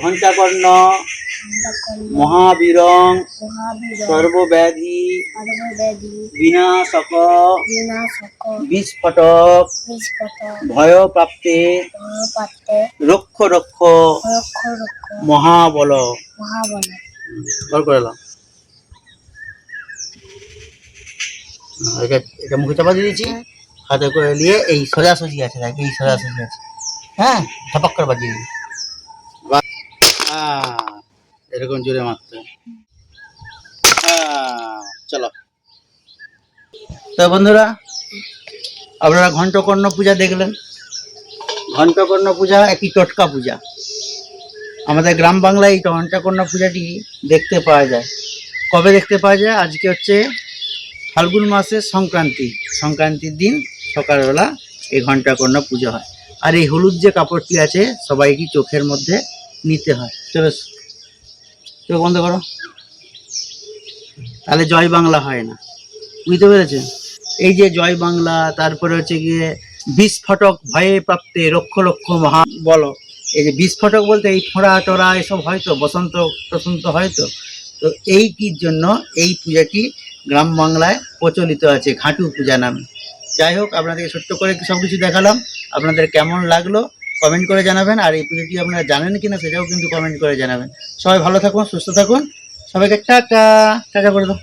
ঘণ্টাকর্ণ মহাবীরং সর্বব্যাধি বিনাশক বিস্ফটক ভয়প্রাপ্তে রক্ষ রক্ষ মহাবল। এটা মুখে চাপা দিয়ে দিয়েছি, হাতে করে নিয়ে এই সোজাসুজি আছে, এই সোজাসুজি আছে, হ্যাঁ ঝপাক করে বাজিয়ে দিই। এরকম জোরে মারতে। চলো তো বন্ধুরা, আপনারা ঘণ্টকর্ণ পূজা দেখলেন। ঘণ্টকর্ণ পূজা একটি টোটকা পূজা। আমাদের গ্রাম বাংলায় এই ঘণ্টকর্ণ পূজাটি দেখতে পাওয়া যায়। কবে দেখতে পাওয়া যায়? আজকে হচ্ছে ফাল্গুন মাসের সংক্রান্তির দিন সকালবেলা এই ঘণ্টকর্ণ পুজো হয়। আর এই হলুদ যে কাপড়টি আছে সবাইকে চোখের মধ্যে নিতে হয়। চলো চোখ বন্ধ করো, তাহলে জয় বাংলা হয় না, বুঝতে পেরেছেন? এই যে জয় বাংলা, তারপরে হচ্ছে গিয়ে বিস্ফটক ভয়ে প্রাপ্তে রক্ষ রক্ষ মহা বলো। এই যে বিস্ফটক বলতে এই ফোঁড়া টোড়া এসব হয়তো বসন্ত টসন্ত হয়তো। তো এইটির জন্য এই পূজাটি গ্রাম বাংলায় প্রচলিত আছে ঘাটু পূজা নামে। যাই হোক, আপনাদেরকে ছোট্ট করে সব কিছু দেখালাম। আপনাদের কেমন লাগলো কমেন্ট করে জানাবেন। আর এই পুজোটি আপনারা জানেন কিনা সেটাও কিন্তু কমেন্ট করে জানাবেন। সবাই ভালো থাকুন, সুস্থ থাকুন। সবাইকে টাটা টাটা করে দাও।